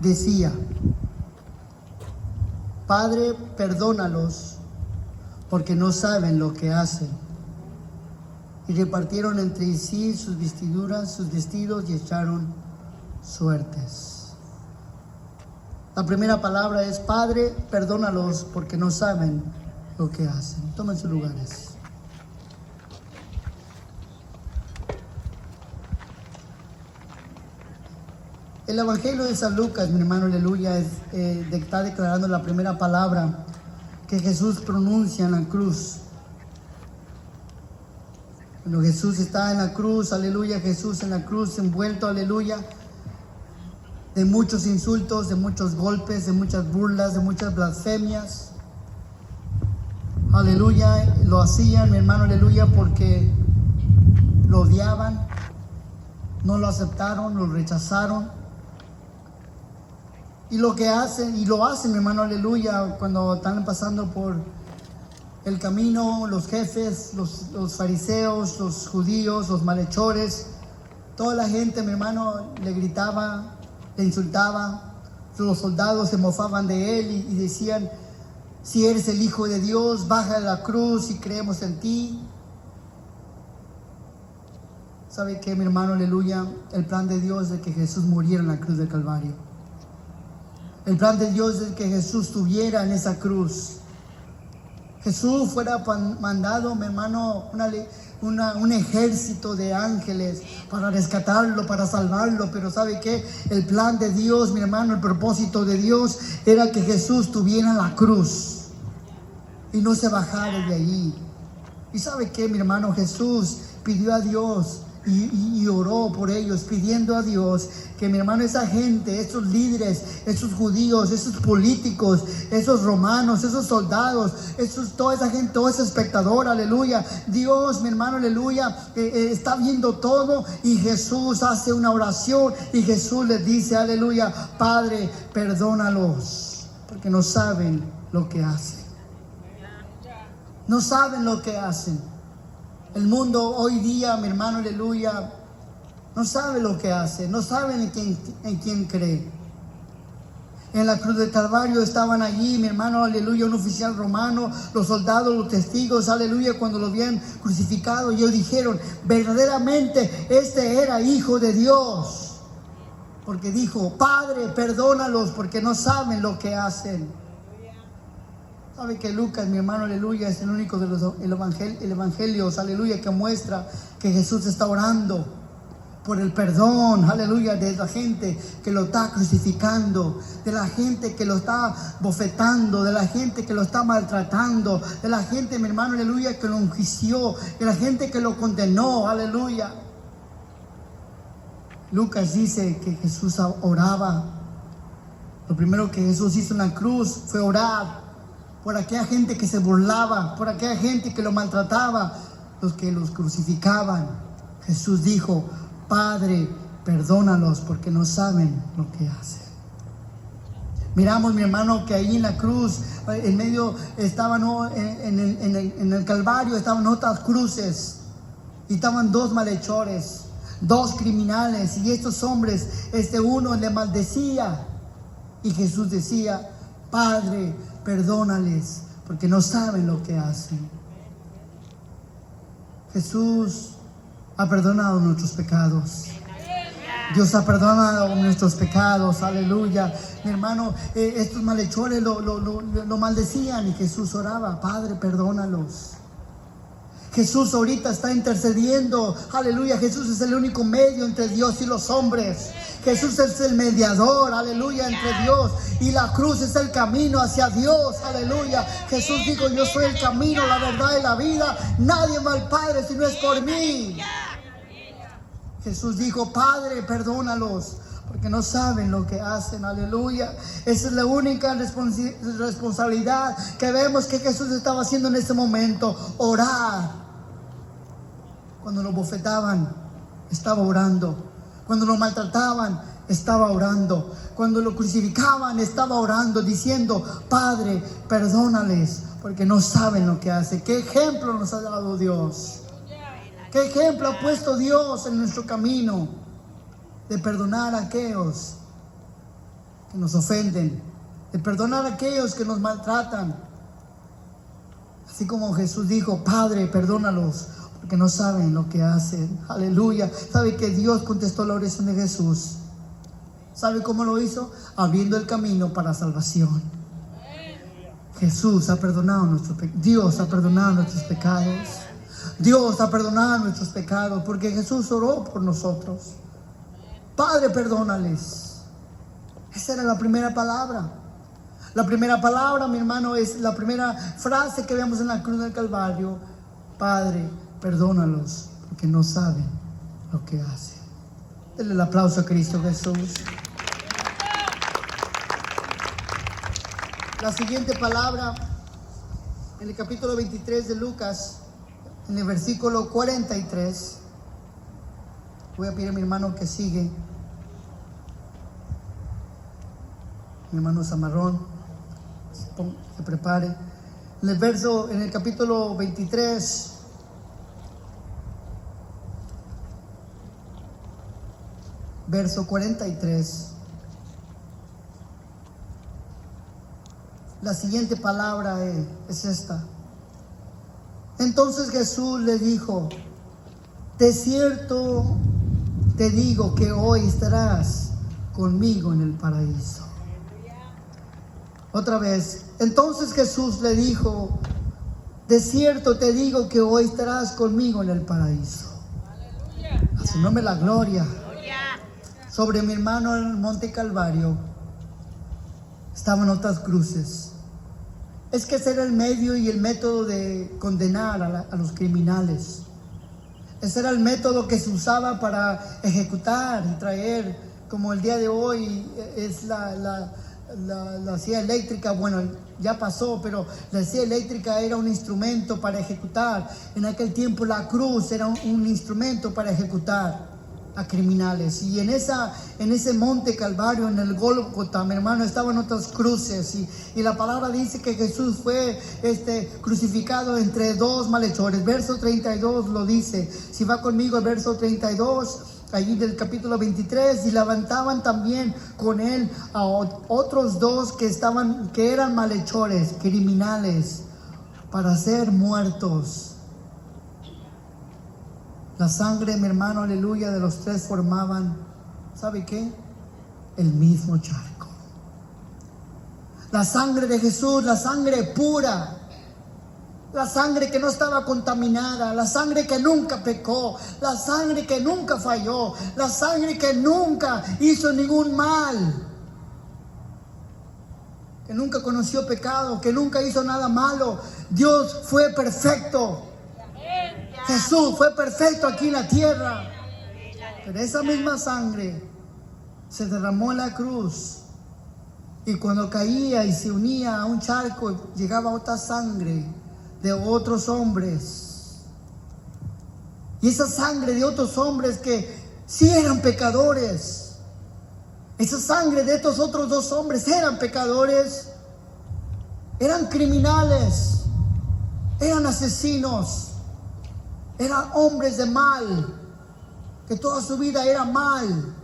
decía: Padre, perdónalos, porque no saben lo que hacen. Y repartieron entre sí sus vestiduras, sus vestidos, y echaron suertes. La primera palabra es: Padre, perdónalos, porque no saben lo que hacen. Tomen sus lugares. El Evangelio de San Lucas, mi hermano, aleluya, está declarando la primera palabra que Jesús pronuncia en la cruz. Cuando Jesús está en la cruz, aleluya, Jesús en la cruz envuelto, aleluya, de muchos insultos, de muchos golpes, de muchas burlas, de muchas blasfemias. Aleluya, lo hacían, mi hermano, aleluya, porque lo odiaban, no lo aceptaron, lo rechazaron. Y lo que hacen, y lo hacen, mi hermano, aleluya, cuando están pasando por el camino, los jefes, los fariseos, los judíos, los malhechores, toda la gente, mi hermano, le gritaba, le insultaba. Los soldados se mofaban de él y decían: si eres el Hijo de Dios, baja de la cruz y creemos en ti. ¿Sabe qué, mi hermano, aleluya? El plan de Dios es de que Jesús muriera en la cruz del Calvario. El plan de Dios es que Jesús estuviera en esa cruz. Jesús fuera mandado, mi hermano, un ejército de ángeles para rescatarlo, para salvarlo. Pero ¿sabe qué? El plan de Dios, mi hermano, el propósito de Dios era que Jesús estuviera en la cruz y no se bajara de allí. ¿Y sabe qué, mi hermano? Jesús pidió a Dios y oró por ellos, pidiendo a Dios que, mi hermano, esa gente, esos líderes, esos judíos, esos políticos, esos romanos, esos soldados, toda esa gente, todo ese espectador, aleluya, Dios, mi hermano, aleluya, está viendo todo. Y Jesús hace una oración y Jesús les dice, aleluya: Padre, perdónalos, porque no saben lo que hacen. No saben lo que hacen. El mundo hoy día, mi hermano, aleluya, no sabe lo que hace, no saben en quién cree. En la cruz del Calvario estaban allí, mi hermano, aleluya, un oficial romano, los soldados, los testigos, aleluya, cuando lo habían crucificado, ellos dijeron: verdaderamente este era Hijo de Dios, porque dijo: Padre, perdónalos, porque no saben lo que hacen. Sabe que Lucas, mi hermano, aleluya, es el único de los evangelios, aleluya, que muestra que Jesús está orando por el perdón, aleluya, de la gente que lo está crucificando, de la gente que lo está bofetando, de la gente que lo está maltratando, de la gente, mi hermano, aleluya, que lo enjuició, de la gente que lo condenó, aleluya. Lucas dice que Jesús oraba. Lo primero que Jesús hizo en la cruz fue orar por aquella gente que se burlaba, por aquella gente que lo maltrataba, los que los crucificaban. Jesús dijo: Padre, perdónalos, porque no saben lo que hacen. Miramos, mi hermano, que ahí en la cruz, en medio estaban, en el Calvario estaban otras cruces, y estaban dos malhechores, dos criminales, y estos hombres, uno le maldecía, y Jesús decía: Padre, perdónales, porque no saben lo que hacen. Jesús ha perdonado nuestros pecados. Dios ha perdonado nuestros pecados, aleluya. Mi hermano, estos malhechores lo maldecían y Jesús oraba: Padre, perdónalos. Jesús ahorita está intercediendo, aleluya. Jesús es el único medio entre Dios y los hombres. Jesús es el mediador, aleluya, entre Dios y la cruz. Es el camino hacia Dios, aleluya. Jesús dijo: yo soy el camino, la verdad y la vida. Nadie va al Padre si no es por mí. Jesús dijo: Padre, perdónalos, porque no saben lo que hacen, aleluya. Esa es la única responsabilidad que vemos que Jesús estaba haciendo en este momento: orar. Cuando lo bofetaban, estaba orando. Cuando lo maltrataban, estaba orando. Cuando lo crucificaban, estaba orando, diciendo: Padre, perdónales, porque no saben lo que hacen. ¿Qué ejemplo nos ha dado Dios? ¿Qué ejemplo ha puesto Dios en nuestro camino de perdonar a aquellos que nos ofenden, de perdonar a aquellos que nos maltratan. Así como Jesús dijo, Padre, perdónalos, porque no saben lo que hacen. Aleluya. ¿Sabe que Dios contestó la oración de Jesús? ¿Sabe cómo lo hizo? Abriendo el camino para salvación. Jesús ha perdonado nuestros pecados. Dios ha perdonado nuestros pecados. Dios ha perdonado nuestros pecados, porque Jesús oró por nosotros. Padre, perdónales. Esa era la primera palabra. La primera palabra, mi hermano, es la primera frase que vemos en la cruz del Calvario. Padre, perdónalos, porque no saben lo que hacen. Denle el aplauso a Cristo Jesús. La siguiente palabra, en el capítulo 23 de Lucas, en el versículo 43. Voy a pedir a mi hermano que sigue. Mi hermano Zamarrón, se prepare. En el capítulo 23, verso 43. La siguiente palabra es esta. Entonces Jesús le dijo, de cierto te digo que hoy estarás conmigo en el paraíso. Otra vez. Entonces Jesús le dijo, de cierto te digo que hoy estarás conmigo en el paraíso. A su nombre la gloria. Sobre mi hermano en el monte Calvario estaban otras cruces. Es que ese era el medio y el método de condenar a los criminales. Ese era el método que se usaba para ejecutar y traer, como el día de hoy es la silla eléctrica. Bueno, ya pasó, pero la silla eléctrica era un instrumento para ejecutar. En aquel tiempo la cruz era un instrumento para ejecutar a criminales. Y en ese monte Calvario, en el Gólgota, mi hermano, estaban otras cruces, y la palabra dice que Jesús fue crucificado entre dos malhechores. Verso 32 lo dice. Si va conmigo el verso 32, allí del capítulo 23, y levantaban también con él a otros dos que eran malhechores, criminales, para ser muertos. La sangre, mi hermano, aleluya, de los tres formaban, ¿sabe qué? El mismo charco. La sangre de Jesús, la sangre pura, la sangre que no estaba contaminada, la sangre que nunca pecó, la sangre que nunca falló, la sangre que nunca hizo ningún mal, que nunca conoció pecado, que nunca hizo nada malo. Dios fue perfecto. Jesús fue perfecto aquí en la tierra. Pero esa misma sangre se derramó en la cruz. Y cuando caía y se unía a un charco, llegaba otra sangre de otros hombres. Y esa sangre de otros hombres que sí eran pecadores. Esa sangre de estos otros dos hombres eran pecadores. Eran criminales. Eran asesinos. Eran hombres de mal, que toda su vida era mal.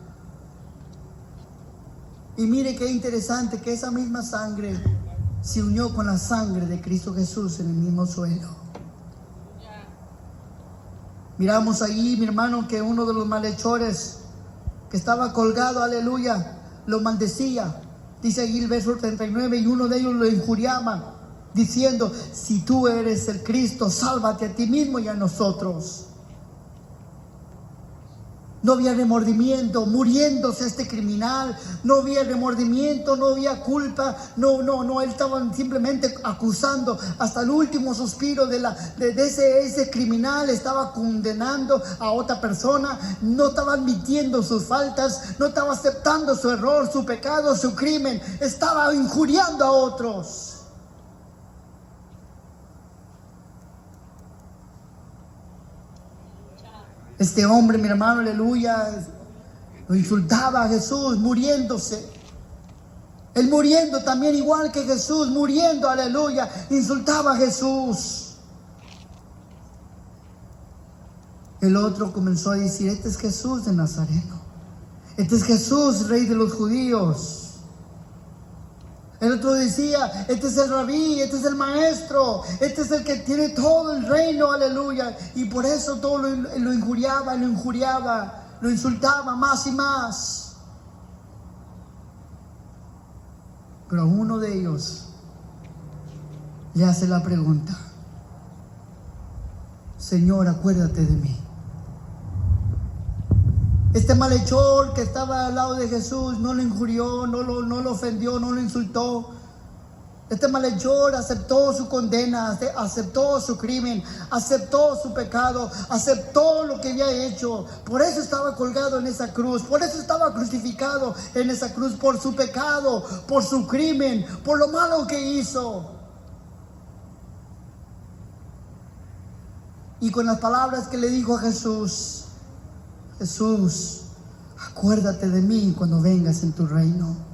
Y mire qué interesante que esa misma sangre se unió con la sangre de Cristo Jesús en el mismo suelo. Miramos ahí, mi hermano, que uno de los malhechores que estaba colgado, aleluya, lo maldecía. Dice ahí el verso 39, y uno de ellos lo injuriaba, diciendo, si tú eres el Cristo, sálvate a ti mismo y a nosotros. No había remordimiento, muriéndose este criminal, no había remordimiento, no había culpa, no, él estaba simplemente acusando hasta el último suspiro de ese criminal, estaba condenando a otra persona, no estaba admitiendo sus faltas, no estaba aceptando su error, su pecado, su crimen, estaba injuriando a otros. Este hombre, mi hermano, aleluya, lo insultaba a Jesús, muriéndose. Él muriendo también igual que Jesús, muriendo, aleluya, insultaba a Jesús. El otro comenzó a decir, este es Jesús de Nazareno. Este es Jesús, rey de los judíos. El otro decía, este es el rabí, este es el maestro, este es el que tiene todo el reino, aleluya. Y por eso todo lo injuriaba, lo insultaba más y más. Pero a uno de ellos le hace la pregunta: Señor, acuérdate de mí. Este malhechor que estaba al lado de Jesús no lo injurió, no lo ofendió, no lo insultó. Este malhechor aceptó su condena, aceptó su crimen, aceptó su pecado, aceptó lo que había hecho. Por eso estaba colgado en esa cruz, por eso estaba crucificado en esa cruz, por su pecado, por su crimen, por lo malo que hizo. Y con las palabras que le dijo a Jesús: Jesús, acuérdate de mí cuando vengas en tu reino.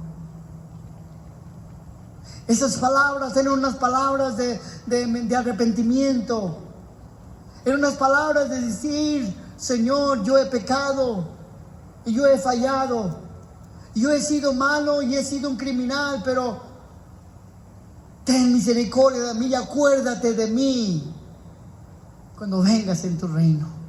Esas palabras eran unas palabras de arrepentimiento. Eran unas palabras de decir: Señor, yo he pecado y yo he fallado. Yo he sido malo y he sido un criminal, pero ten misericordia de mí y acuérdate de mí cuando vengas en tu reino.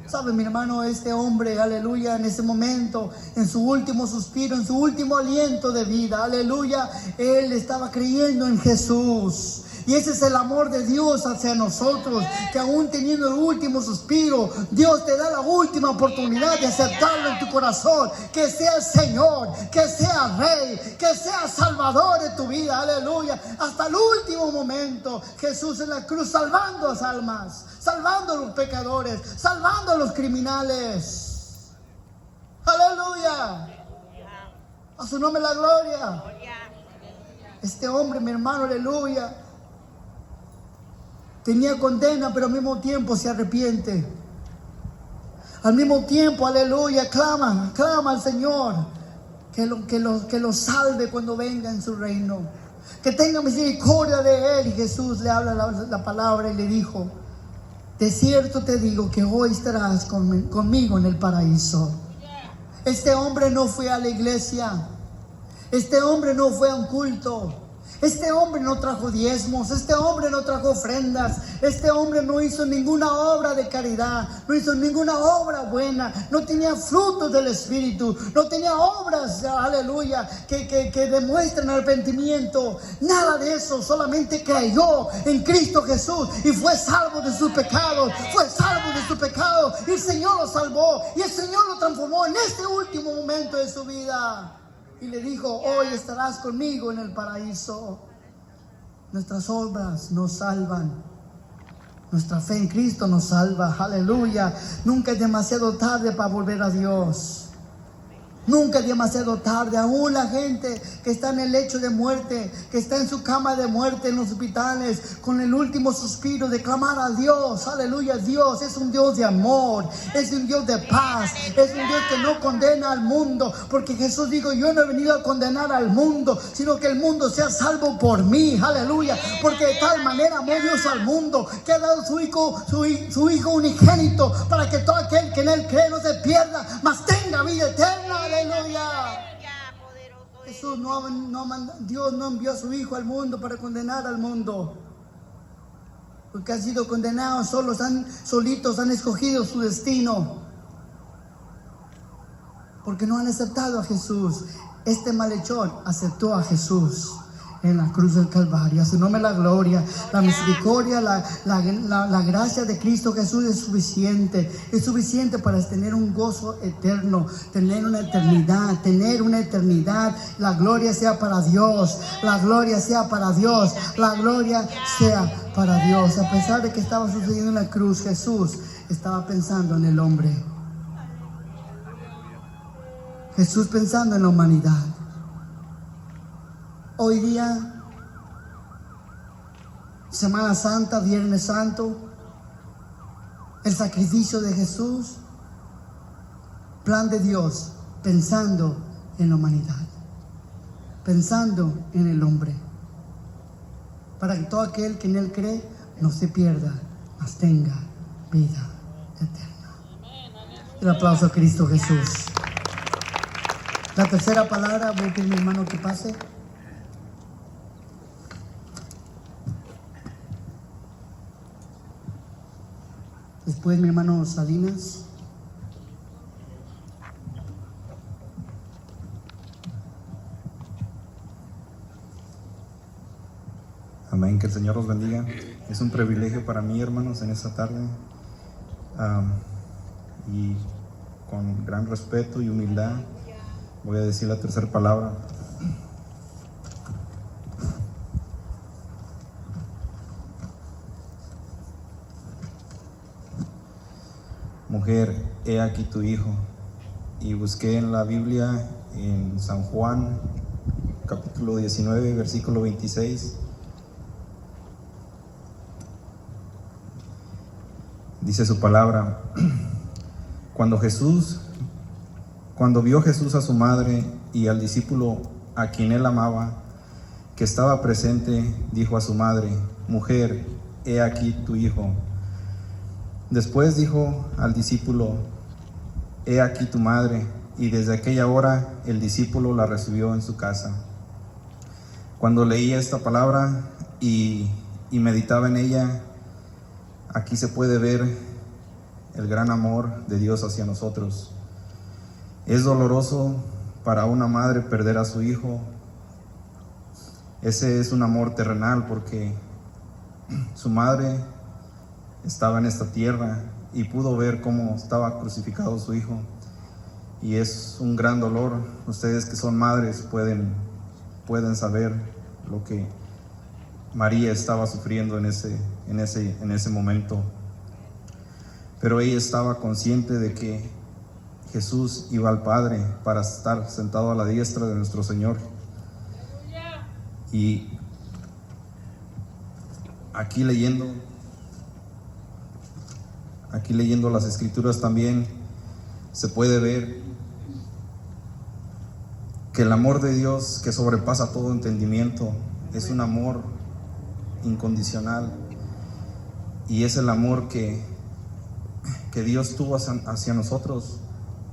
¿Sabe, mi hermano? Este hombre, aleluya, en ese momento, en su último suspiro, en su último aliento de vida, aleluya, él estaba creyendo en Jesús. Y ese es el amor de Dios hacia nosotros, que aún teniendo el último suspiro, Dios te da la última oportunidad de aceptarlo en tu corazón, que sea Señor, que sea Rey, que sea Salvador de tu vida, aleluya. Hasta el último momento, Jesús en la cruz salvando las almas, salvando a los pecadores, salvando a los criminales. Aleluya. A su nombre la gloria. Este hombre, mi hermano, aleluya, tenía condena, pero al mismo tiempo se arrepiente. Al mismo tiempo, aleluya, clama al Señor que lo salve cuando venga en su reino, que tenga misericordia de él. Y Jesús le habla la palabra y le dijo: de cierto te digo que hoy estarás conmigo en el paraíso. Este hombre no fue a la iglesia, este hombre no fue a un culto, este hombre no trajo diezmos, este hombre no trajo ofrendas, este hombre no hizo ninguna obra de caridad, no hizo ninguna obra buena, no tenía frutos del Espíritu, no tenía obras, aleluya, que demuestren arrepentimiento, nada de eso. Solamente creyó en Cristo Jesús y fue salvo de sus pecados, y el Señor lo salvó, y el Señor lo transformó en este último momento de su vida. Y le dijo: hoy estarás conmigo en el paraíso. Nuestras obras nos salvan. Nuestra fe en Cristo nos salva. Aleluya. Nunca es demasiado tarde para volver a Dios. Nunca es demasiado tarde. Aún la gente que está en el lecho de muerte, que está en su cama de muerte en los hospitales, con el último suspiro de clamar a Dios. Aleluya. Dios es un Dios de amor, es un Dios de paz, es un Dios que no condena al mundo, porque Jesús dijo: yo no he venido a condenar al mundo, sino que el mundo sea salvo por mí. Aleluya. Porque de tal manera amó Dios al mundo, que ha dado su hijo unigénito, para que todo aquel que en él cree no se pierda, mas tenga vida eterna. Aleluya. Jesús Dios no envió a su Hijo al mundo para condenar al mundo, porque han sido condenados, solitos han escogido su destino, porque no han aceptado a Jesús. Este malhechor aceptó a Jesús en la cruz del Calvario. A su nombre la gloria, la misericordia, la gracia de Cristo Jesús es suficiente para tener un gozo eterno, tener una eternidad. La gloria sea para Dios, la gloria sea para Dios, la gloria sea para Dios. A pesar de que estaba sucediendo en la cruz, Jesús estaba pensando en el hombre. Jesús pensando en la humanidad. Hoy día, Semana Santa, Viernes Santo, el sacrificio de Jesús, plan de Dios, pensando en la humanidad, pensando en el hombre, para que todo aquel que en él cree no se pierda, mas tenga vida eterna. El aplauso a Cristo Jesús. La tercera palabra, voy a pedir a mi hermano que pase. Después mi hermano Salinas. Amén, que el Señor los bendiga. Es un privilegio para mí, hermanos, en esta tarde. Y con gran respeto y humildad voy a decir la tercera palabra. Mujer, he aquí tu hijo. Y busqué en la Biblia, en San Juan, capítulo 19, versículo 26. Dice su palabra: cuando vio Jesús a su madre y al discípulo a quien él amaba, que estaba presente, dijo a su madre: mujer, he aquí tu hijo. Después dijo al discípulo: he aquí tu madre. Y desde aquella hora el discípulo la recibió en su casa. Cuando leía esta palabra y meditaba en ella, aquí se puede ver el gran amor de Dios hacia nosotros. Es doloroso para una madre perder a su hijo. Ese es un amor terrenal, porque su madre estaba en esta tierra y pudo ver cómo estaba crucificado su hijo. Y es un gran dolor. Ustedes que son madres pueden saber lo que María estaba sufriendo en ese momento. Pero ella estaba consciente de que Jesús iba al Padre para estar sentado a la diestra de nuestro Señor. Y aquí leyendo las Escrituras también se puede ver que el amor de Dios, que sobrepasa todo entendimiento, es un amor incondicional, y es el amor que Dios tuvo hacia nosotros,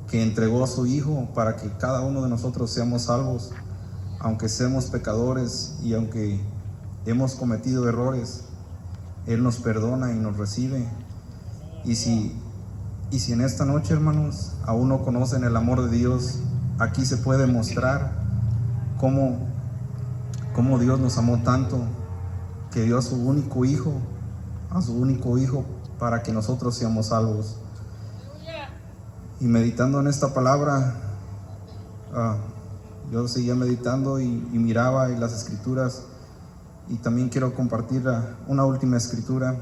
que entregó a su Hijo para que cada uno de nosotros seamos salvos, aunque seamos pecadores y aunque hemos cometido errores. Él nos perdona y nos recibe. Y si en esta noche, hermanos, aún no conocen el amor de Dios, aquí se puede mostrar cómo Dios nos amó tanto, que dio a su único hijo para que nosotros seamos salvos. Y meditando en esta palabra, yo seguía meditando y miraba en las Escrituras, y también quiero compartir una última escritura,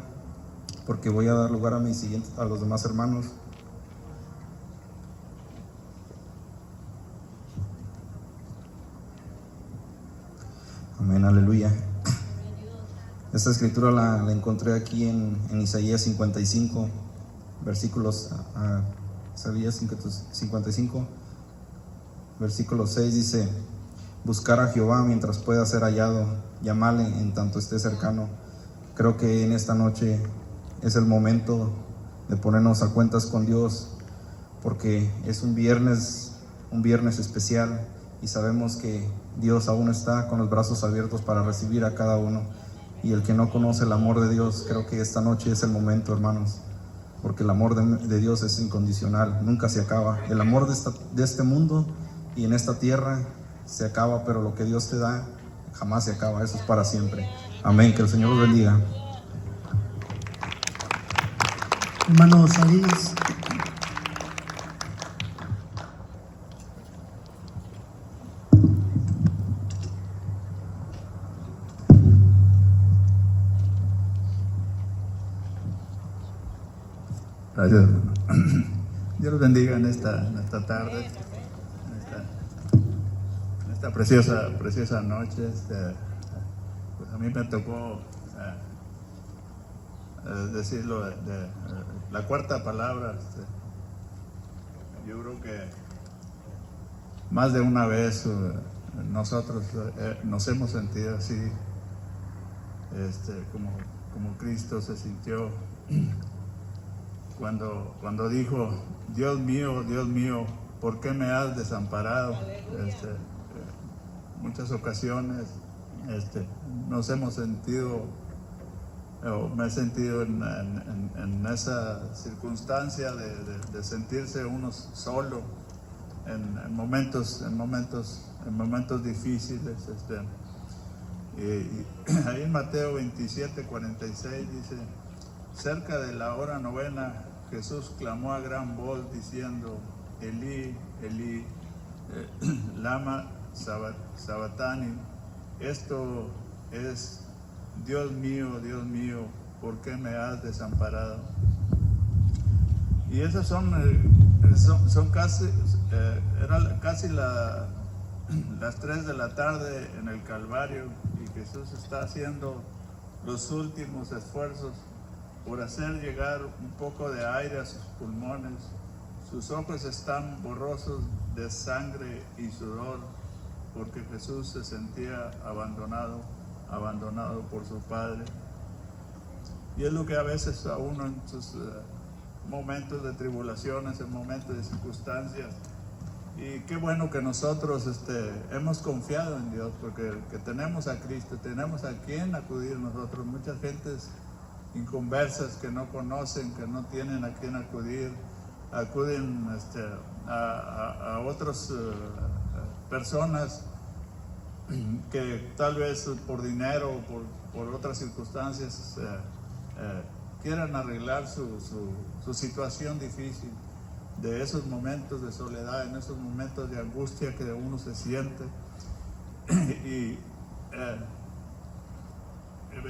porque voy a dar lugar a los demás hermanos. Amén, aleluya. Esta escritura la encontré aquí en Isaías 55, versículos, Isaías 55, versículo 6 dice: buscar a Jehová mientras pueda ser hallado, llamarle en tanto esté cercano. Creo que en esta noche es el momento de ponernos a cuentas con Dios, porque es un viernes especial, y sabemos que Dios aún está con los brazos abiertos para recibir a cada uno. Y el que no conoce el amor de Dios, creo que esta noche es el momento, hermanos, porque el amor de Dios es incondicional, nunca se acaba. El amor de este mundo y en esta tierra se acaba, pero lo que Dios te da jamás se acaba, eso es para siempre. Amén, que el Señor los bendiga. Hermano Salinas. Gracias. Dios los bendiga en esta tarde, en esta preciosa noche. Pues a mí me tocó decirlo de la cuarta palabra. Yo creo que más de una vez nosotros nos hemos sentido así, como Cristo se sintió cuando dijo: Dios mío, ¿por qué me has desamparado? Muchas ocasiones nos hemos sentido me he sentido en esa circunstancia de sentirse uno solo en momentos difíciles. Y ahí en Mateo 27, 46 dice: cerca de la hora novena, Jesús clamó a gran voz diciendo: Elí, Elí, lama sabatani. Esto es: Dios mío, ¿por qué me has desamparado? Y esas son casi, era casi las 3 de la tarde en el Calvario, y Jesús está haciendo los últimos esfuerzos por hacer llegar un poco de aire a sus pulmones. Sus ojos están borrosos de sangre y sudor, porque Jesús se sentía abandonado por su Padre. Y es lo que a veces a uno en sus momentos de tribulaciones, en momentos de circunstancias. Y qué bueno que nosotros hemos confiado en Dios, porque que tenemos a Cristo, tenemos a quien acudir nosotros. Muchas gentes inconversas que no conocen, que no tienen a quien acudir, acuden a otras personas que tal vez por dinero o por otras circunstancias quieran arreglar su situación difícil, de esos momentos de soledad, en esos momentos de angustia que uno se siente. Y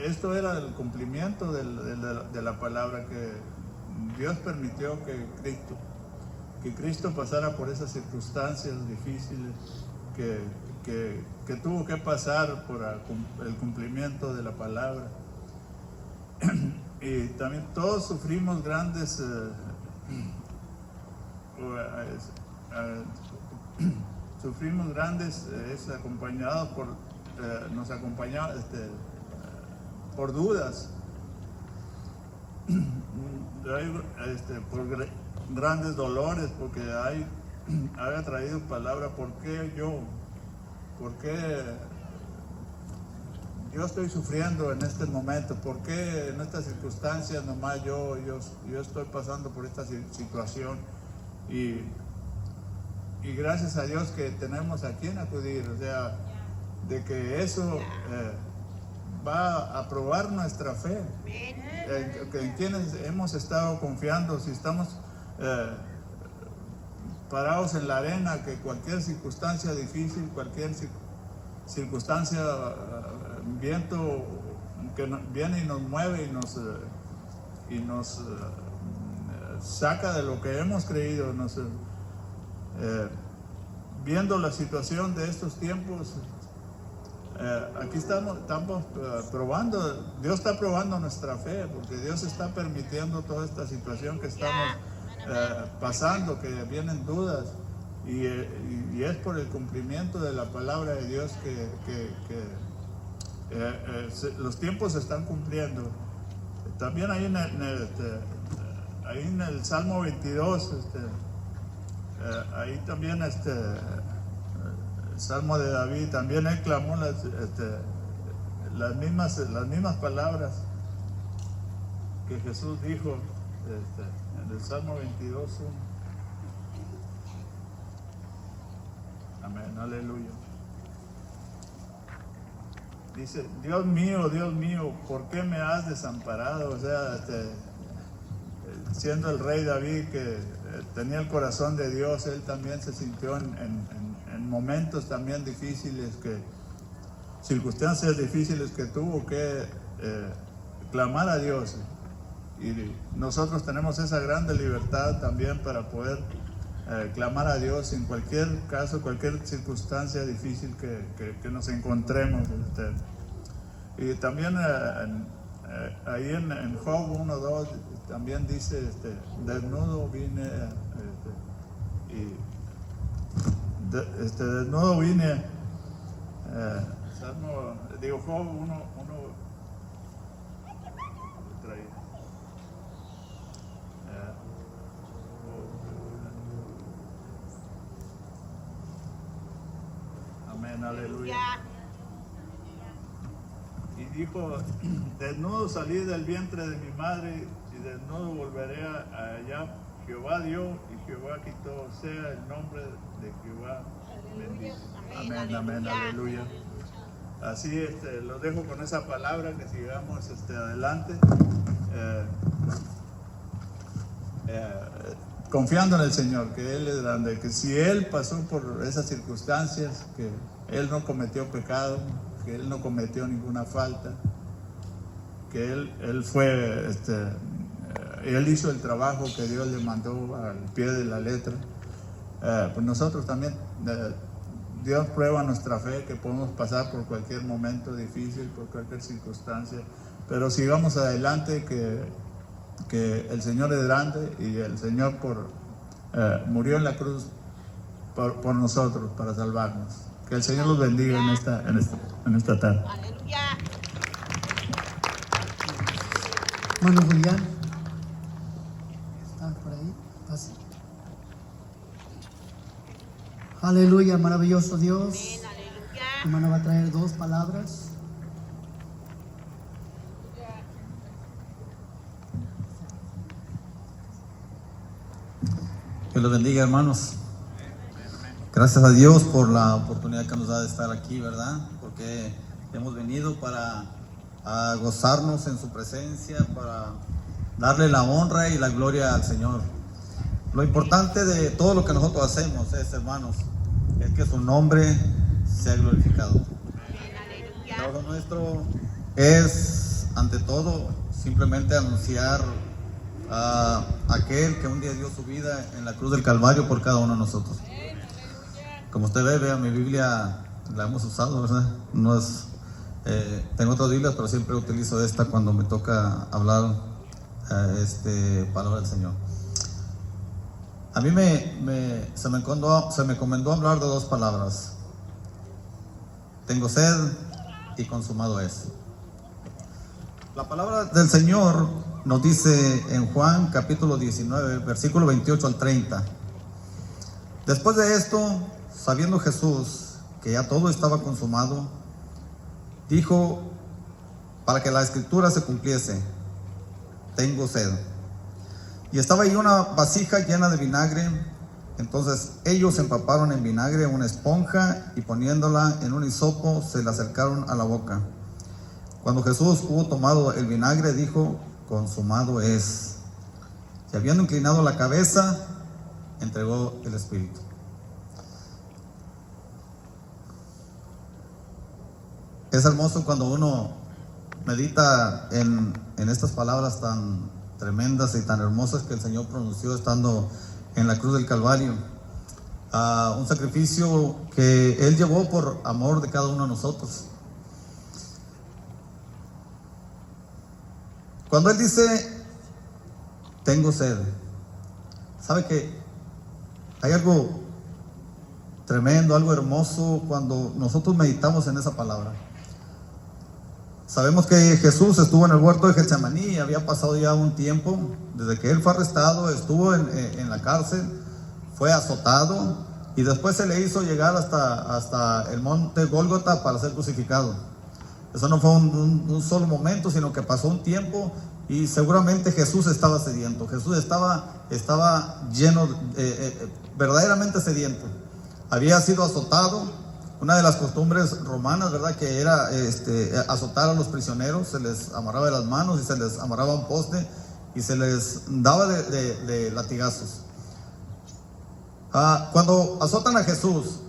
esto era el cumplimiento de la palabra, que Dios permitió que Cristo pasara por esas circunstancias difíciles, que tuvo que pasar por el cumplimiento de la palabra. Y también todos sufrimos grandes es acompañado nos acompañaba por dudas, por grandes dolores, porque había traído palabra: ¿por qué yo? ¿Por qué yo estoy sufriendo en este momento? ¿Por qué en estas circunstancias nomás yo estoy pasando por esta situación? Y gracias a Dios que tenemos a quien acudir, o sea, de que eso va a probar nuestra fe, en quienes hemos estado confiando. Si estamos parados en la arena, que cualquier circunstancia difícil, cualquier circunstancia, viento que viene y nos mueve y nos saca de lo que hemos creído, viendo la situación de estos tiempos, aquí estamos probando. Dios está probando nuestra fe, porque Dios está permitiendo toda esta situación que estamos pasando, que vienen dudas, y es por el cumplimiento de la palabra de Dios que los tiempos se están cumpliendo. También ahí en el Salmo 22, ahí también el Salmo de David, también él clamó las mismas palabras que Jesús dijo en el Salmo 22. Amén, aleluya. Dice: Dios mío, ¿por qué me has desamparado? O sea, siendo el rey David, que tenía el corazón de Dios, él también se sintió en momentos también difíciles, circunstancias difíciles, que tuvo que clamar a Dios. Y nosotros tenemos esa grande libertad también para poder clamar a Dios en cualquier caso, cualquier circunstancia difícil que nos encontremos. Y también ahí en Job 1:2 también dice: desnudo vine, desnudo vine. Job 1. Amén, aleluya. Y dijo, desnudo salí del vientre de mi madre y desnudo volveré allá. Jehová dio y Jehová quitó, sea el nombre de Jehová bendito. Amén, amén, aleluya. Así los dejo con esa palabra, que sigamos adelante. Confiando en el Señor, que Él es grande, que si Él pasó por esas circunstancias, que Él no cometió pecado, que Él no cometió ninguna falta, que Él fue, Él hizo el trabajo que Dios le mandó al pie de la letra. Pues nosotros también, Dios prueba nuestra fe, que podemos pasar por cualquier momento difícil, por cualquier circunstancia, pero sigamos adelante, que el Señor es grande y el Señor murió en la cruz por nosotros, para salvarnos. Que el Señor los bendiga en esta tarde. Aleluya. Hermano Julián, ¿está por ahí? Pase. Aleluya, maravilloso Dios. Amén, aleluya. Hermano va a traer 2 palabras. Que los bendiga, hermanos. Gracias a Dios por la oportunidad que nos da de estar aquí, ¿verdad? Porque hemos venido para gozarnos en su presencia, para darle la honra y la gloria al Señor. Lo importante de todo lo que nosotros hacemos es, hermanos, es que su nombre sea glorificado. El trabajo nuestro es, ante todo, simplemente anunciar a aquel que un día dio su vida en la cruz del Calvario por cada uno de nosotros. Como usted ve, vea, mi Biblia la hemos usado, ¿verdad? No es, tengo otras Biblias, pero siempre utilizo esta cuando me toca hablar palabra del Señor. A mí se me encomendó hablar de 2 palabras: tengo sed y consumado es. La palabra del Señor nos dice en Juan capítulo 19, versículo 28 al 30. Después de esto, sabiendo Jesús que ya todo estaba consumado, dijo, para que la escritura se cumpliese, tengo sed. Y estaba ahí una vasija llena de vinagre. Entonces ellos empaparon en vinagre una esponja y poniéndola en un hisopo se la acercaron a la boca. Cuando Jesús hubo tomado el vinagre, dijo, consumado es. Y habiendo inclinado la cabeza, entregó el Espíritu. Es hermoso cuando uno medita en estas palabras tan tremendas y tan hermosas que el Señor pronunció estando en la cruz del Calvario. Un sacrificio que Él llevó por amor de cada uno de nosotros. Cuando Él dice, tengo sed, ¿sabe que hay algo tremendo, algo hermoso cuando nosotros meditamos en esa palabra? Sabemos que Jesús estuvo en el huerto de Getsemaní y había pasado ya un tiempo, desde que Él fue arrestado, estuvo en la cárcel, fue azotado y después se le hizo llegar hasta el monte Gólgota para ser crucificado. Eso no fue un solo momento, sino que pasó un tiempo y seguramente Jesús estaba sediento. Jesús estaba lleno, verdaderamente sediento. Había sido azotado. Una de las costumbres romanas, ¿verdad?, que era azotar a los prisioneros. Se les amarraba de las manos y se les amarraba un poste y se les daba de latigazos. Cuando azotan a Jesús,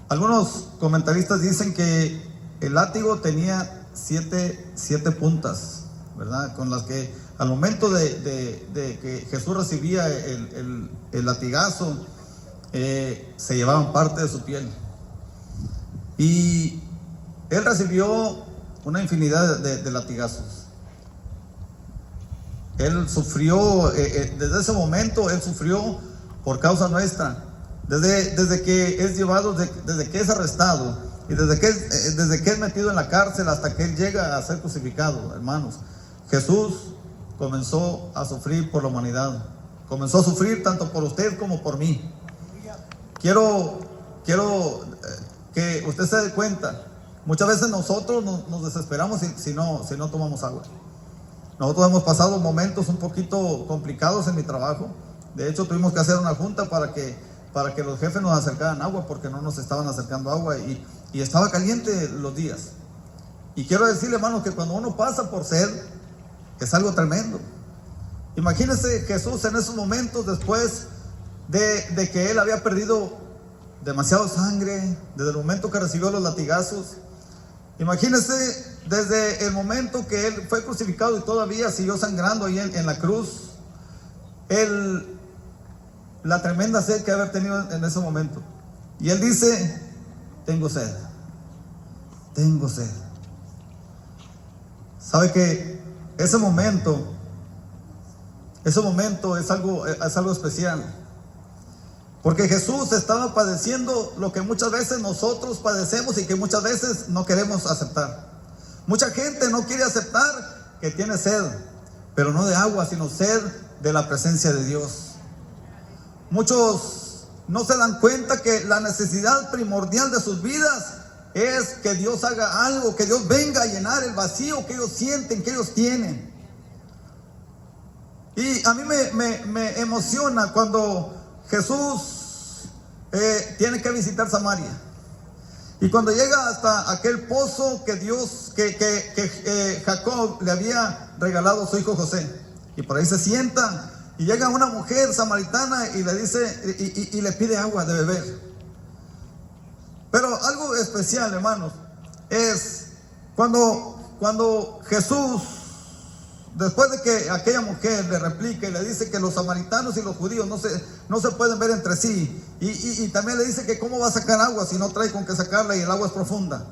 algunos comentaristas dicen que el látigo tenía siete puntas, ¿verdad?, con las que al momento de que Jesús recibía el latigazo, se llevaban parte de su piel. Y Él recibió una infinidad de latigazos. Él sufrió, desde ese momento, Él sufrió por causa nuestra. Desde que es llevado, desde que es arrestado y desde que es metido en la cárcel hasta que Él llega a ser crucificado, hermanos, Jesús comenzó a sufrir por la humanidad. Comenzó a sufrir tanto por usted como por mí. Quiero que usted se dé cuenta Muchas veces nosotros nos desesperamos si no tomamos agua. Nosotros hemos pasado momentos un poquito complicados en mi trabajo. De hecho, tuvimos que hacer una junta para que los jefes nos acercaran agua, porque no nos estaban acercando agua y estaba caliente los días. Y quiero decirle, hermanos, que cuando uno pasa por sed, es algo tremendo. Imagínense Jesús en esos momentos, después de que él había perdido demasiada sangre, desde el momento que recibió los latigazos. Imagínense desde el momento que él fue crucificado y todavía siguió sangrando ahí en la cruz, la tremenda sed que haber tenido en ese momento. Y él dice: tengo sed, tengo sed. ¿Sabe que ese momento es algo especial? Porque Jesús estaba padeciendo lo que muchas veces nosotros padecemos y que muchas veces no queremos aceptar. Mucha gente no quiere aceptar que tiene sed, pero no de agua, sino sed de la presencia de Dios. Muchos no se dan cuenta que la necesidad primordial de sus vidas es que Dios haga algo, que Dios venga a llenar el vacío que ellos sienten, que ellos tienen. Y a mí me emociona cuando Jesús tiene que visitar Samaria. Y cuando llega hasta aquel pozo que Jacob le había regalado a su hijo José, y por ahí se sienta, y llega una mujer samaritana y le dice y le pide agua de beber. Pero algo especial, hermanos, es cuando Jesús, después de que aquella mujer le replica y le dice que los samaritanos y los judíos no se pueden ver entre sí, y también le dice que cómo va a sacar agua si no trae con qué sacarla y el agua es profunda.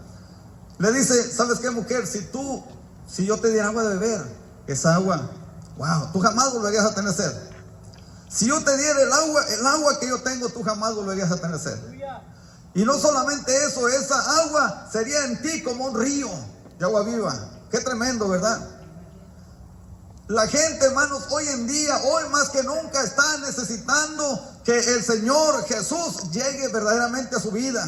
Le dice: ¿sabes qué, mujer? Si yo te diera agua de beber, esa agua, wow, tú jamás volverías a tener sed. Si yo te diera el agua que yo tengo, tú jamás volverías a tener sed. Y no solamente eso, esa agua sería en ti como un río de agua viva. Qué tremendo, ¿verdad? La gente, hermanos, hoy en día, hoy más que nunca, está necesitando que el Señor Jesús llegue verdaderamente a su vida.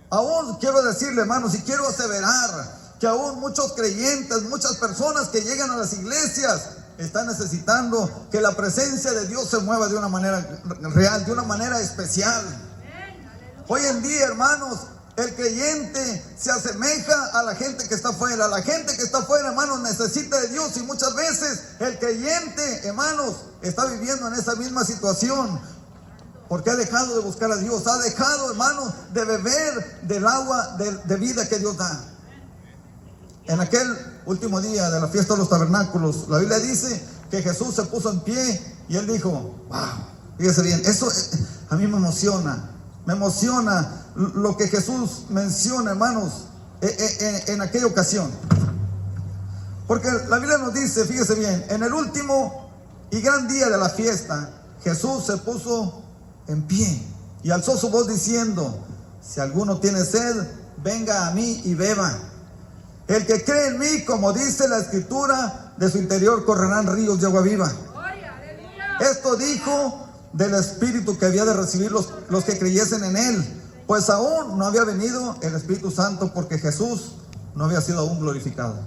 Aún quiero decirle, hermanos, y quiero aseverar que aún muchos creyentes, muchas personas que llegan a las iglesias, están necesitando que la presencia de Dios se mueva de una manera real, de una manera especial. Hoy en día, hermanos, el creyente se asemeja a la gente que está afuera. La gente que está afuera, hermanos, necesita de Dios, y muchas veces el creyente, hermanos, está viviendo en esa misma situación, porque ha dejado de buscar a Dios, ha dejado, hermanos, de beber del agua de vida que Dios da. En aquel último día de la fiesta de los tabernáculos, la Biblia dice que Jesús se puso en pie y él dijo: wow, fíjese bien, eso a mí me emociona lo que Jesús menciona, hermanos, en aquella ocasión. Porque la Biblia nos dice, fíjese bien, en el último y gran día de la fiesta, Jesús se puso en pie y alzó su voz diciendo: si alguno tiene sed, venga a mí y beba. El que cree en mí, como dice la Escritura, de su interior correrán ríos de agua viva. Esto dijo del Espíritu que había de recibir los que creyesen en él, pues aún no había venido el Espíritu Santo, porque Jesús no había sido aún glorificado.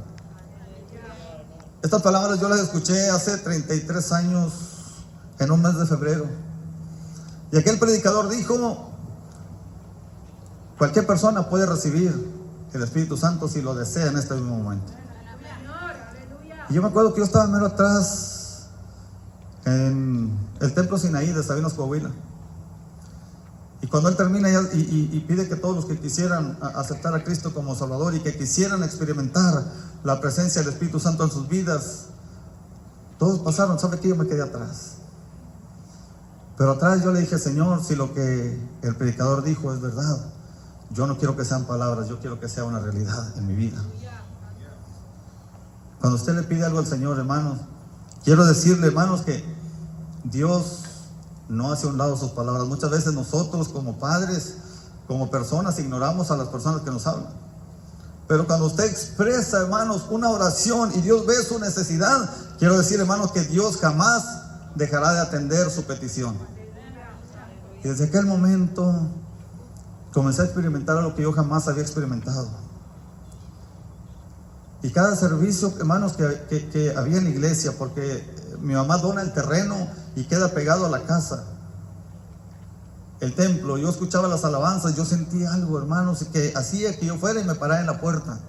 Estas palabras yo las escuché hace 33 años, en un mes de febrero, y aquel predicador dijo: cualquier persona puede recibir el Espíritu Santo si lo desea en este mismo momento. Y yo me acuerdo que yo estaba mero atrás en el templo Sinaí de Sabinos, Coahuila. Y cuando él termina y pide que todos los que quisieran aceptar a Cristo como Salvador y que quisieran experimentar la presencia del Espíritu Santo en sus vidas, todos pasaron. ¿Sabe qué? Yo me quedé atrás. Pero atrás yo le dije: Señor, si lo que el predicador dijo es verdad, yo no quiero que sean palabras, yo quiero que sea una realidad en mi vida. Cuando usted le pide algo al Señor, hermanos, quiero decirle, hermanos, que Dios no hace a un lado sus palabras. Muchas veces nosotros, como padres, como personas, ignoramos a las personas que nos hablan. Pero cuando usted expresa, hermanos, una oración y Dios ve su necesidad, quiero decir, hermanos, que Dios jamás dejará de atender su petición. Y desde aquel momento comencé a experimentar algo que yo jamás había experimentado. Y cada servicio, hermanos, que había en la iglesia, porque mi mamá dona el terreno y queda pegado a la casa, el templo, yo escuchaba las alabanzas, yo sentía algo, hermanos, que hacía que yo fuera y me parara en la puerta.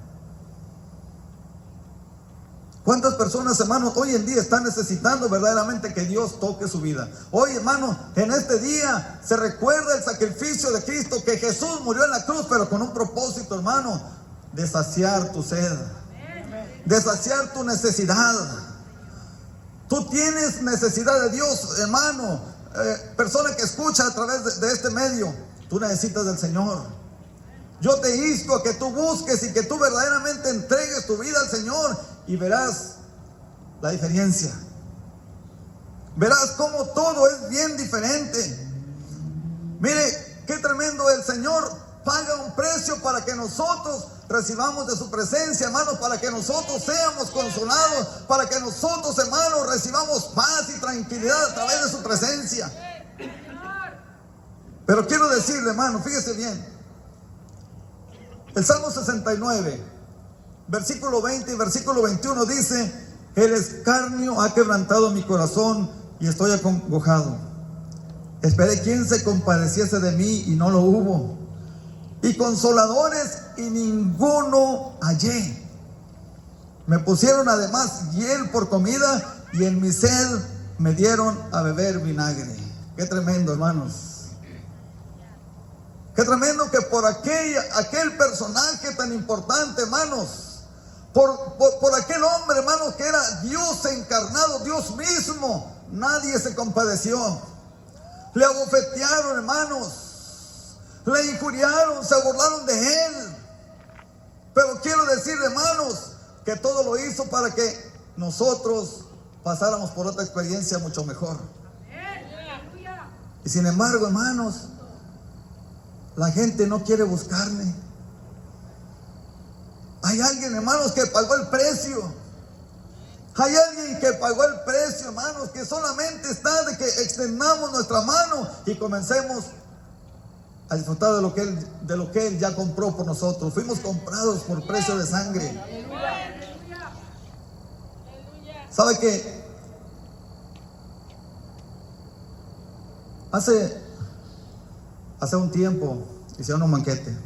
¿Cuántas personas, hermanos, hoy en día están necesitando verdaderamente que Dios toque su vida? Hoy, hermanos, en este día se recuerda el sacrificio de Cristo, que Jesús murió en la cruz, pero con un propósito, hermano, de saciar tu sed, de saciar tu necesidad. Tú tienes necesidad de Dios, hermano. Persona que escucha a través de este medio, tú necesitas del Señor. Yo te insto a que tú busques y que tú verdaderamente entregues tu vida al Señor, y verás la diferencia. Verás cómo todo es bien diferente. Mire, qué tremendo. El Señor paga un precio para que nosotros recibamos de su presencia, hermanos, para que nosotros seamos consolados, para que nosotros, hermanos, recibamos paz y tranquilidad a través de su presencia. Pero quiero decirle, hermano, fíjese bien, el Salmo 69, versículo 20 y versículo 21 dice: el escarnio ha quebrantado mi corazón y estoy acongojado. Esperé quien se compadeciese de mí y no lo hubo, y consoladores y ninguno hallé. Me pusieron además hiel por comida, y en mi sed me dieron a beber vinagre. Qué tremendo, hermanos. Qué tremendo que por aquel personaje tan importante, hermanos, por aquel hombre, hermanos, que era Dios encarnado, Dios mismo, nadie se compadeció. Le abofetearon, hermanos, le injuriaron, se burlaron de él. Pero quiero decirle, hermanos, que todo lo hizo para que nosotros pasáramos por otra experiencia mucho mejor. Y sin embargo, hermanos, la gente no quiere buscarle. Hay alguien, hermanos, que pagó el precio. Hay alguien que pagó el precio, hermanos, que solamente está de que extendamos nuestra mano y comencemos a disfrutar de lo que Él ya compró por nosotros. Fuimos comprados por precio de sangre. ¿Sabe qué? Hace un tiempo hicieron un banquete.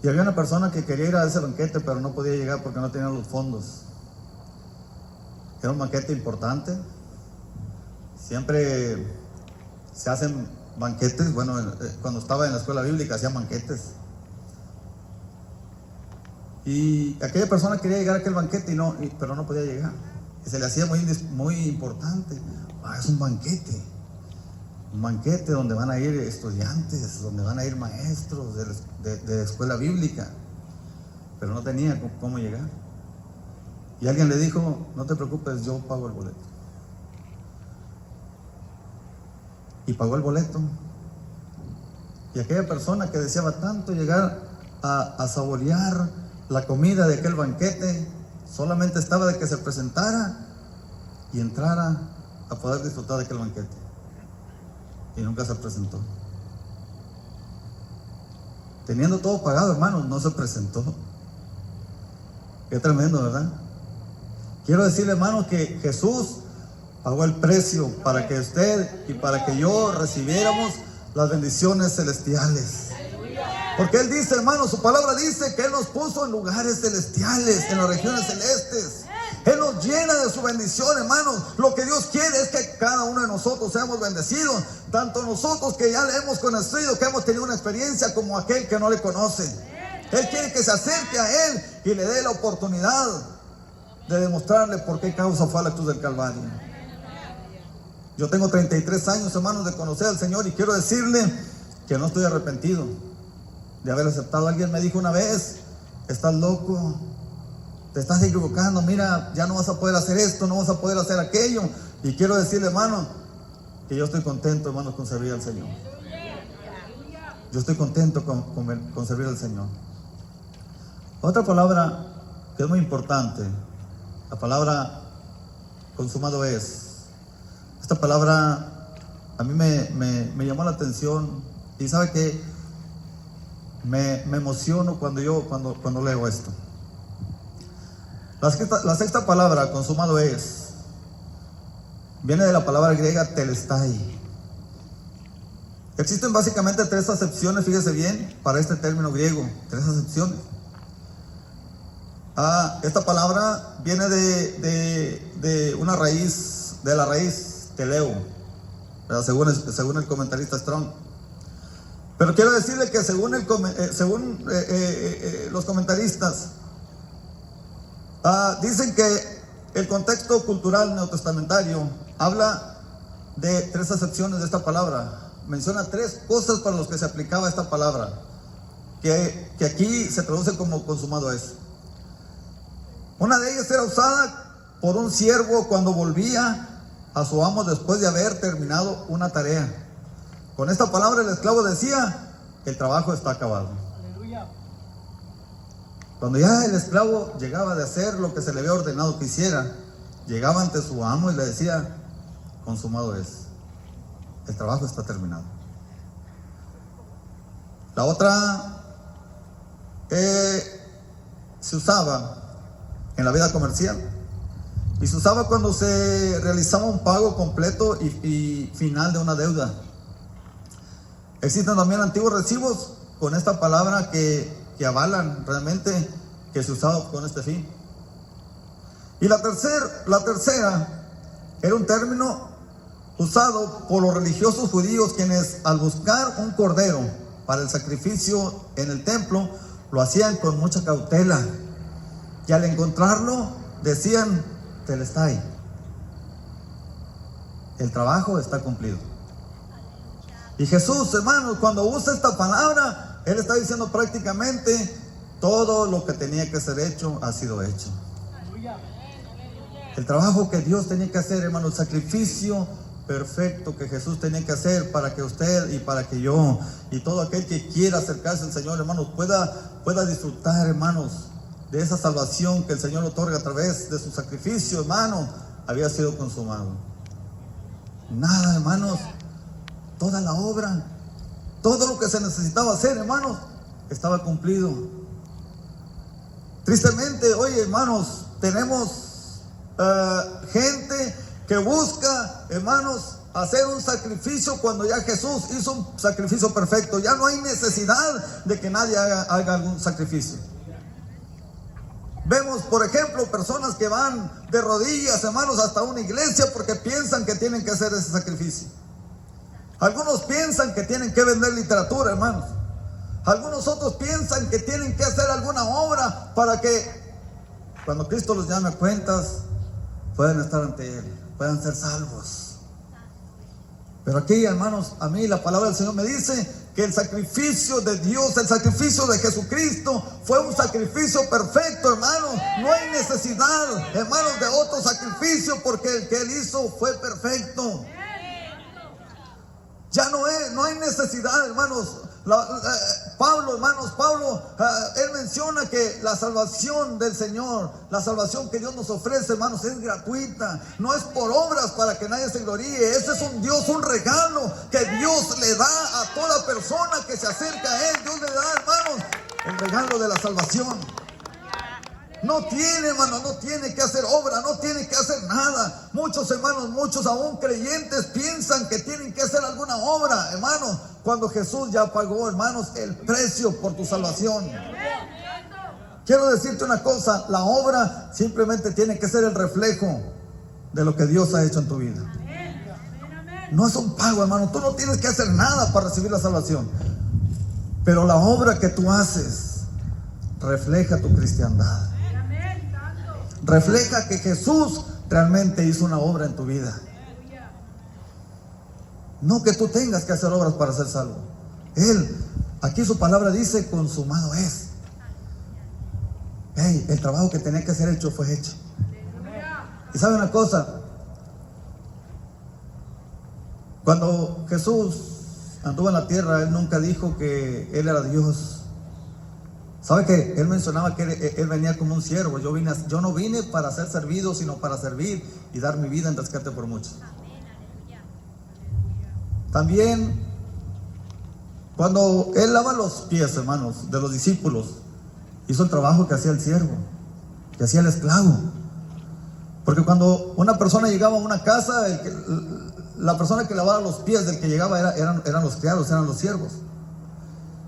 Y había una persona que quería ir a ese banquete, pero no podía llegar porque no tenía los fondos. Era un banquete importante. Siempre se hacen banquetes. Bueno, cuando estaba en la escuela bíblica hacían banquetes. Y aquella persona quería llegar a aquel banquete, pero no podía llegar. Y se le hacía muy importante. Es un banquete. Un banquete donde van a ir estudiantes, donde van a ir maestros de escuela bíblica. Pero no tenía cómo llegar. Y alguien le dijo: no te preocupes, yo pago el boleto. Y pagó el boleto. Y aquella persona que deseaba tanto llegar a saborear la comida de aquel banquete, solamente estaba de que se presentara y entrara a poder disfrutar de aquel banquete. Y nunca se presentó. Teniendo todo pagado, hermanos, no se presentó. Qué tremendo, ¿verdad? Quiero decirle, hermanos, que Jesús pagó el precio para que usted y para que yo recibiéramos las bendiciones celestiales. Porque Él dice, hermanos, su palabra dice que Él nos puso en lugares celestiales, en las regiones celestes. Él nos llena de su bendición, hermanos. Lo que Dios quiere es que cada uno de nosotros seamos bendecidos. Tanto nosotros que ya le hemos conocido, que hemos tenido una experiencia, como aquel que no le conoce. Él quiere que se acerque a Él y le dé la oportunidad de demostrarle por qué causa fue a la cruz del Calvario. Yo tengo 33 años, hermanos, de conocer al Señor, y quiero decirle que no estoy arrepentido de haber aceptado. Alguien me dijo una vez: estás loco, te estás equivocando, mira, ya no vas a poder hacer esto, no vas a poder hacer aquello. Y quiero decirle, hermano, que yo estoy contento, hermanos, con servir al Señor. Yo estoy contento con servir al Señor. Otra palabra que es muy importante, la palabra consumado es. Esta palabra a mí me llamó la atención Y sabe que me emociono cuando leo esto. La sexta palabra, consumado es, viene de la palabra griega telestai. Existen básicamente 3 acepciones, fíjese bien, para este término griego, 3 acepciones. Esta palabra viene de una raíz, de la raíz teleo, según el comentarista Strong. Pero quiero decirle que según los comentaristas, dicen que el contexto cultural neotestamentario habla de 3 acepciones de esta palabra. Menciona 3 cosas para las que se aplicaba esta palabra, que aquí se traduce como consumado es. Una de ellas era usada por un siervo cuando volvía a su amo después de haber terminado una tarea. Con esta palabra el esclavo decía: el trabajo está acabado. Aleluya. Cuando ya el esclavo llegaba de hacer lo que se le había ordenado que hiciera, llegaba ante su amo y le decía: consumado es, el trabajo está terminado. La otra se usaba en la vida comercial, y se usaba cuando se realizaba un pago completo y final de una deuda. Existen también antiguos recibos con esta palabra que avalan realmente que se usaba con este fin. Y la tercera era un término usado por los religiosos judíos, quienes al buscar un cordero para el sacrificio en el templo lo hacían con mucha cautela, y al encontrarlo decían: telestai, el trabajo está cumplido. Y Jesús, hermanos, cuando usa esta palabra, Él está diciendo prácticamente: todo lo que tenía que ser hecho ha sido hecho. El trabajo que Dios tenía que hacer, hermano, el sacrificio perfecto que Jesús tenía que hacer para que usted y para que yo y todo aquel que quiera acercarse al Señor, hermanos, pueda disfrutar, hermanos, de esa salvación que el Señor otorga a través de su sacrificio, hermano, había sido consumado. Nada, hermanos, toda la obra, todo lo que se necesitaba hacer, hermanos, estaba cumplido. Tristemente, hoy, hermanos, tenemos gente que busca, hermanos, hacer un sacrificio cuando ya Jesús hizo un sacrificio perfecto. Ya no hay necesidad de que nadie haga algún sacrificio. Vemos, por ejemplo, personas que van de rodillas, hermanos, hasta una iglesia porque piensan que tienen que hacer ese sacrificio. Algunos piensan que tienen que vender literatura, hermanos. Algunos otros piensan que tienen que hacer alguna obra para que cuando Cristo los llame a cuentas puedan estar ante Él, puedan ser salvos. Pero aquí, hermanos, a mí la palabra del Señor me dice que el sacrificio de Dios, el sacrificio de Jesucristo fue un sacrificio perfecto, hermanos. No hay necesidad, hermanos, de otro sacrificio, porque el que Él hizo fue perfecto. Ya no hay necesidad, hermanos. Pablo, él menciona que la salvación del Señor, la salvación que Dios nos ofrece, hermanos, es gratuita. No es por obras para que nadie se gloríe. Ese es un Dios, un regalo que Dios le da a toda persona que se acerca a Él. Dios le da, hermanos, el regalo de la salvación. No tiene, hermano, no tiene que hacer obra, no tiene que hacer nada. Muchos hermanos, muchos aún creyentes piensan que tienen que hacer alguna obra, hermanos, cuando Jesús ya pagó, hermanos, el precio por tu salvación. Quiero decirte una cosa: la obra simplemente tiene que ser el reflejo de lo que Dios ha hecho en tu vida. No es un pago, hermano. Tú no tienes que hacer nada para recibir la salvación, pero la obra que tú haces refleja tu cristiandad. Refleja que Jesús realmente hizo una obra en tu vida. No que tú tengas que hacer obras para ser salvo. Él, aquí su palabra dice: consumado es. El trabajo que tenía que ser hecho fue hecho. Y sabe una cosa, cuando Jesús anduvo en la tierra, Él nunca dijo que Él era Dios. ¿Sabe que Él mencionaba que Él venía como un siervo? Yo no vine para ser servido, sino para servir y dar mi vida en rescate por muchos. También Cuando Él lava los pies, hermanos, de los discípulos, hizo el trabajo que hacía el siervo, que hacía el esclavo. Porque cuando una persona llegaba a una casa, la persona que lavaba los pies del que llegaba eran los criados, eran los siervos.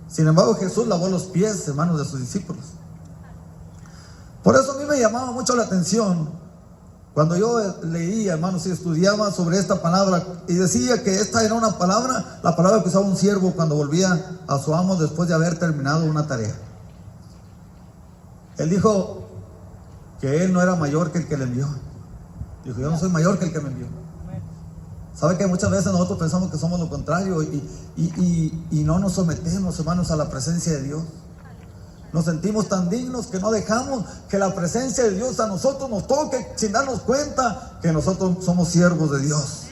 Sin embargo, Jesús lavó los pies, hermanos, de sus discípulos. Por eso a mí me llamaba mucho la atención cuando yo leía, hermanos, y estudiaba sobre esta palabra, y decía que esta era una palabra, la palabra que usaba un siervo cuando volvía a su amo después de haber terminado una tarea. Él dijo que él no era mayor que el que le envió. Dijo, yo no soy mayor que el que me envió. ¿Sabe que muchas veces nosotros pensamos que somos lo contrario y no nos sometemos, hermanos, a la presencia de Dios? Nos sentimos tan dignos que no dejamos que la presencia de Dios a nosotros nos toque sin darnos cuenta que nosotros somos siervos de Dios.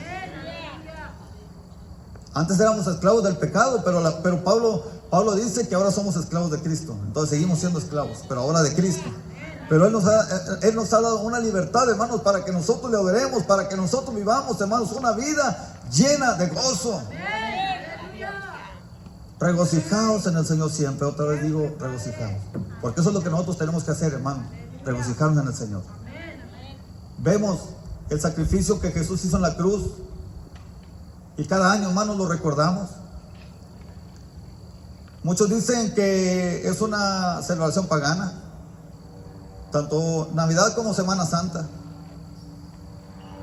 Antes éramos esclavos del pecado, pero Pablo dice que ahora somos esclavos de Cristo. Entonces seguimos siendo esclavos, pero ahora de Cristo. Pero Él nos ha dado una libertad, hermanos, para que nosotros le adoremos, para que nosotros vivamos, hermanos, una vida llena de gozo. Regocijaos en el Señor siempre. Otra vez digo, regocijaos. Porque eso es lo que nosotros tenemos que hacer, hermano. Regocijarnos en el Señor. Vemos el sacrificio que Jesús hizo en la cruz. Y cada año, hermanos, lo recordamos. Muchos dicen que es una celebración pagana. Tanto Navidad como Semana Santa.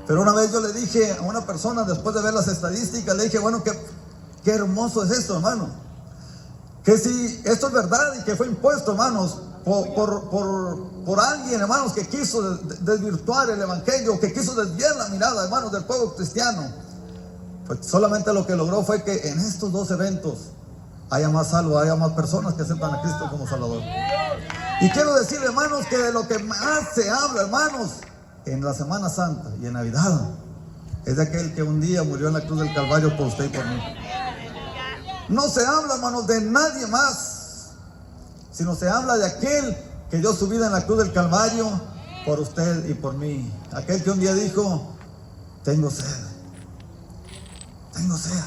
Pero una vez yo le dije a una persona, después de ver las estadísticas, le dije, bueno, qué hermoso es esto, hermano. Que si esto es verdad y que fue impuesto, hermanos, por alguien, hermanos, que quiso desvirtuar el evangelio, que quiso desviar la mirada, hermanos, del pueblo cristiano, pues solamente lo que logró fue que en estos dos eventos haya más salvos, haya más personas que aceptan a Cristo como Salvador. Y quiero decir, hermanos, que de lo que más se habla, hermanos, en la Semana Santa y en Navidad, es de aquel que un día murió en la cruz del Calvario por usted y por mí. No se habla, hermanos, de nadie más, sino se habla de aquel que dio su vida en la cruz del Calvario por usted y por mí. Aquel que un día dijo, tengo sed. Tengo sed.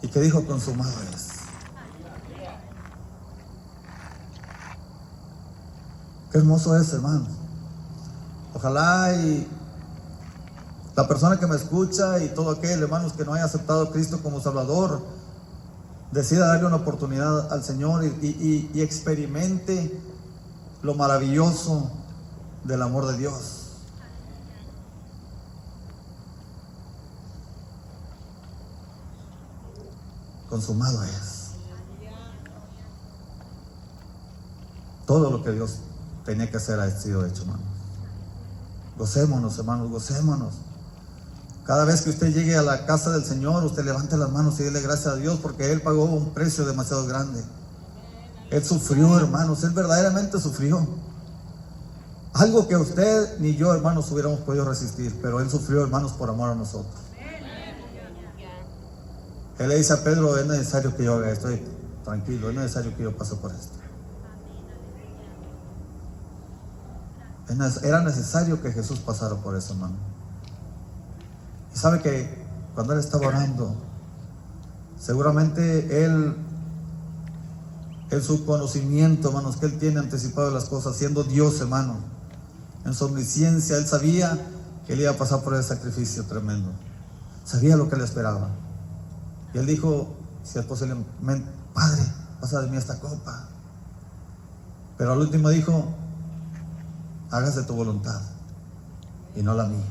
Y que dijo, consumado es. Qué hermoso es, hermanos. Ojalá y la persona que me escucha y todo aquel, hermanos, que no haya aceptado a Cristo como Salvador, decida darle una oportunidad al Señor y experimente lo maravilloso del amor de Dios. Consumado es. Todo lo que Dios tenía que hacer ha sido hecho, hermanos. Gocémonos, hermanos, gocémonos. Cada vez que usted llegue a la casa del Señor, usted levante las manos y dele gracias a Dios, porque Él pagó un precio demasiado grande. Él sufrió, hermanos, Él verdaderamente sufrió. Algo que usted ni yo, hermanos, hubiéramos podido resistir, pero Él sufrió, hermanos, por amor a nosotros. Él le dice a Pedro, es necesario que yo haga esto, tranquilo, es necesario que yo pase por esto. Era necesario que Jesús pasara por eso, hermano. Y sabe que cuando Él estaba orando, seguramente Él, en su conocimiento, hermanos, que Él tiene anticipado de las cosas, siendo Dios, hermano, en su omnisciencia, Él sabía que Él iba a pasar por ese sacrificio tremendo. Sabía lo que le esperaba. Y Él dijo, si es posible, Padre, pasa de mí esta copa. Pero al último dijo, hágase tu voluntad y no la mía.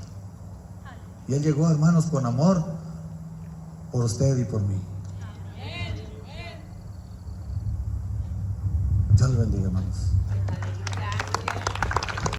Y Él llegó, hermanos, con amor por usted y por mí. Dios le bendiga, hermanos.